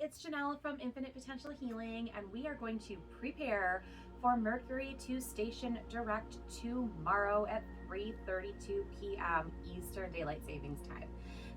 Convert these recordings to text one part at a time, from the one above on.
it's Janelle from Infinite Potential Healing, and we are going to prepare for Mercury to station direct tomorrow at 3:32 p.m. Eastern Daylight Savings Time.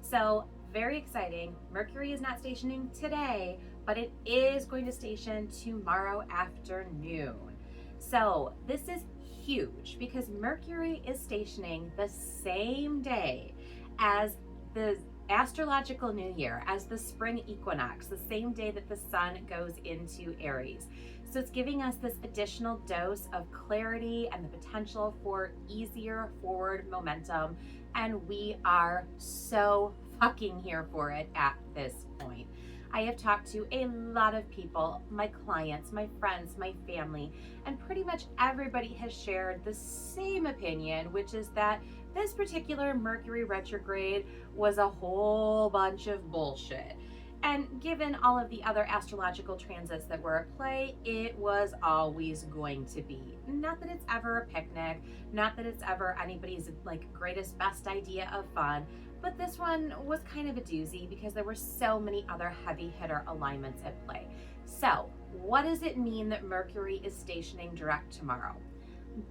So very exciting. Mercury is not stationing today, but it is going to station tomorrow afternoon. So this is huge because Mercury is stationing the same day as the astrological new year, as the spring equinox, the same day that the sun goes into Aries. So it's giving us this additional dose of clarity and the potential for easier forward momentum. And we are so fucking here for it at this point. I have talked to a lot of people, my clients, my friends, my family, and pretty much everybody has shared the same opinion, which is that this particular Mercury retrograde was a whole bunch of bullshit. And given all of the other astrological transits that were at play, it was always going to be. Not that it's ever a picnic, not that it's ever anybody's greatest, best idea of fun, but this one was kind of a doozy because there were so many other heavy hitter alignments at play. So what does it mean that Mercury is stationing direct tomorrow?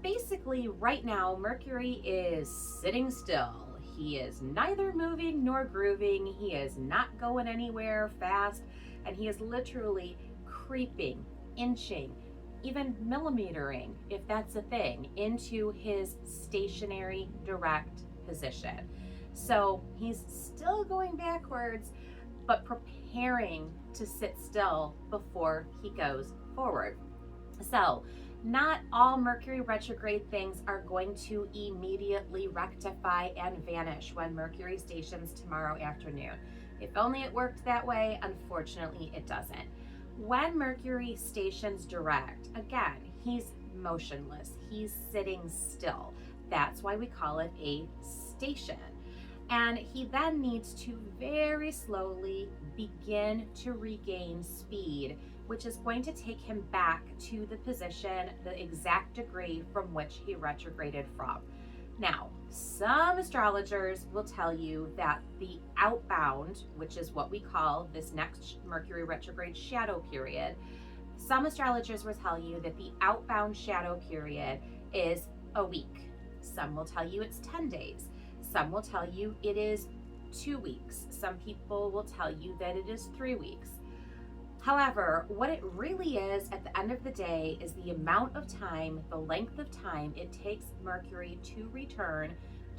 Basically, right now, Mercury is sitting still. He is neither moving nor grooving. He is not going anywhere fast, and he is literally creeping, inching, even millimetering, if that's a thing, into his stationary direct position. So he's still going backwards, but preparing to sit still before he goes forward. So not all Mercury retrograde things are going to immediately rectify and vanish when Mercury stations tomorrow afternoon. If only it worked that way. Unfortunately, it doesn't. When Mercury stations direct, again, he's motionless. He's sitting still. That's why we call it a station. And he then needs to very slowly begin to regain speed, which is going to take him back to the position, the exact degree from which he retrograded from. Now, some astrologers will tell you that the outbound, which is what we call this next Mercury retrograde shadow period, some astrologers will tell you that the outbound shadow period is a week. Some will tell you it's 10 days. Some will tell you it is 2 weeks. Some people will tell you that it is 3 weeks. However, what it really is at the end of the day is the amount of time, the length of time it takes Mercury to return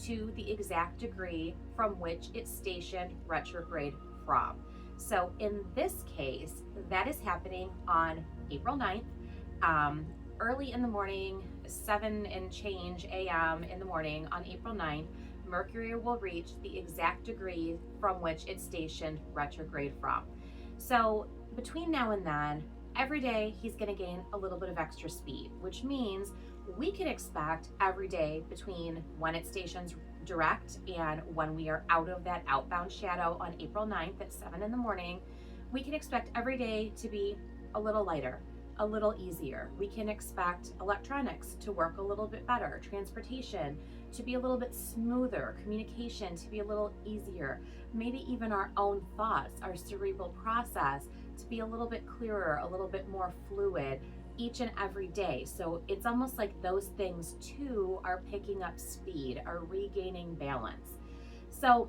to the exact degree from which it's stationed retrograde from. So in this case, that is happening on April 9th, early in the morning, 7 and change a.m. in the morning on April 9th, Mercury will reach the exact degree from which it's stationed retrograde from. So between now and then, every day he's going to gain a little bit of extra speed, which means we can expect every day between when it stations direct and when we are out of that outbound shadow on April 9th at 7 in the morning, we can expect every day to be a little lighter, a little easier. We can expect electronics to work a little bit better, transportation to be a little bit smoother, communication to be a little easier, maybe even our own thoughts, our cerebral process to be a little bit clearer, a little bit more fluid each and every day. So it's almost like those things too are picking up speed, are regaining balance. So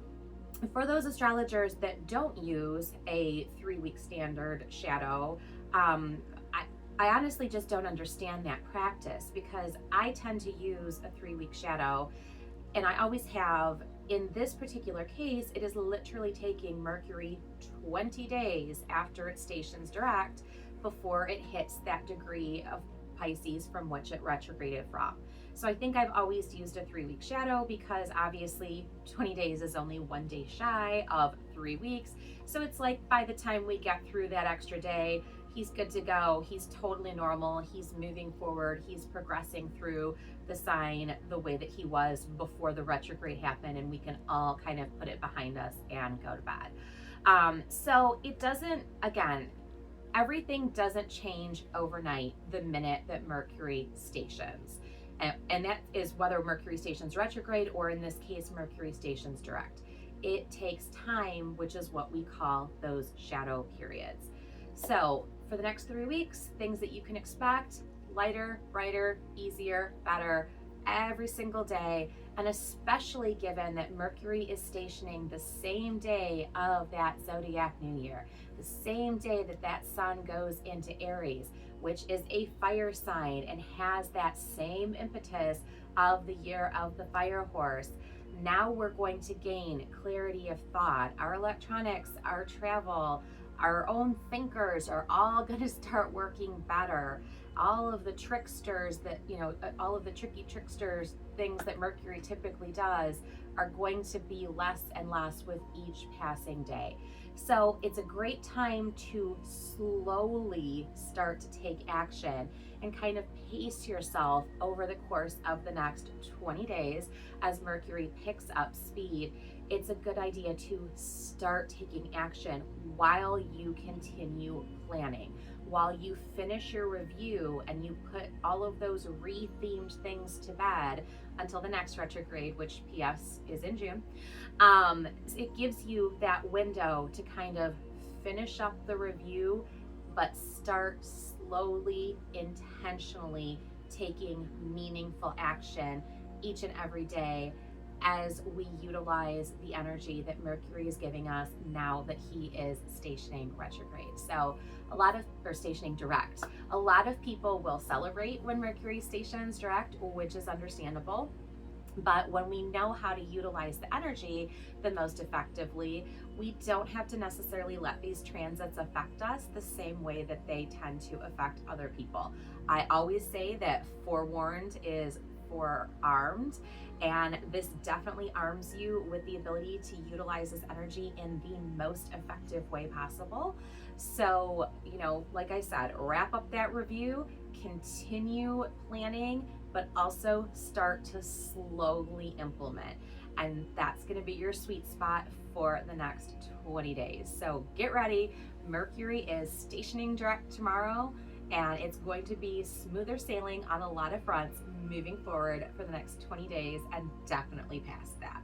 for those astrologers that don't use a 3-week standard shadow, I honestly just don't understand that practice because I tend to use a 3-week shadow, and I always have. In this particular case, it is literally taking Mercury 20 days after it stations direct before it hits that degree of Pisces from which it retrograded from. So I think I've always used a 3-week shadow because obviously 20 days is only 1 day shy of 3 weeks. So it's like by the time we get through that extra day, he's good to go. He's totally normal. He's moving forward. He's progressing through the sign the way that he was before the retrograde happened, and we can all kind of put it behind us and go to bed. So it doesn't, again, everything doesn't change overnight the minute that Mercury stations. And that is whether Mercury stations retrograde or in this case, Mercury stations direct. it takes time, which is what we call those shadow periods. So for the next 3 weeks, things that you can expect: lighter, brighter, easier, better, every single day. And especially given that Mercury is stationing the same day of that zodiac new year, the same day that that sun goes into Aries, which is a fire sign and has that same impetus of the year of the fire horse. Now we're going to gain clarity of thought. Our electronics, our travel, our own thinkers are all going to start working better. All of the tricksters that, all of the tricky tricksters, things that Mercury typically does, are going to be less and less with each passing day. So it's a great time to slowly start to take action and kind of pace yourself over the course of the next 20 days as Mercury picks up speed. It's a good idea to start taking action while you continue planning, while you finish your review and you put all of those re-themed things to bed until the next retrograde, which PS is in June. It gives you that window to kind of finish up the review, but start slowly, intentionally taking meaningful action each and every day as we utilize the energy that Mercury is giving us now that he is stationing retrograde. So stationing direct. A lot of people will celebrate when Mercury stations direct, which is understandable. But when we know how to utilize the energy the most effectively, we don't have to necessarily let these transits affect us the same way that they tend to affect other people. I always say that forewarned is forearmed, and this definitely arms you with the ability to utilize this energy in the most effective way possible. So, like I said, wrap up that review, continue planning, but also start to slowly implement. And that's going to be your sweet spot for the next 20 days. So get ready. Mercury is stationing direct tomorrow, and it's going to be smoother sailing on a lot of fronts moving forward for the next 20 days and definitely past that.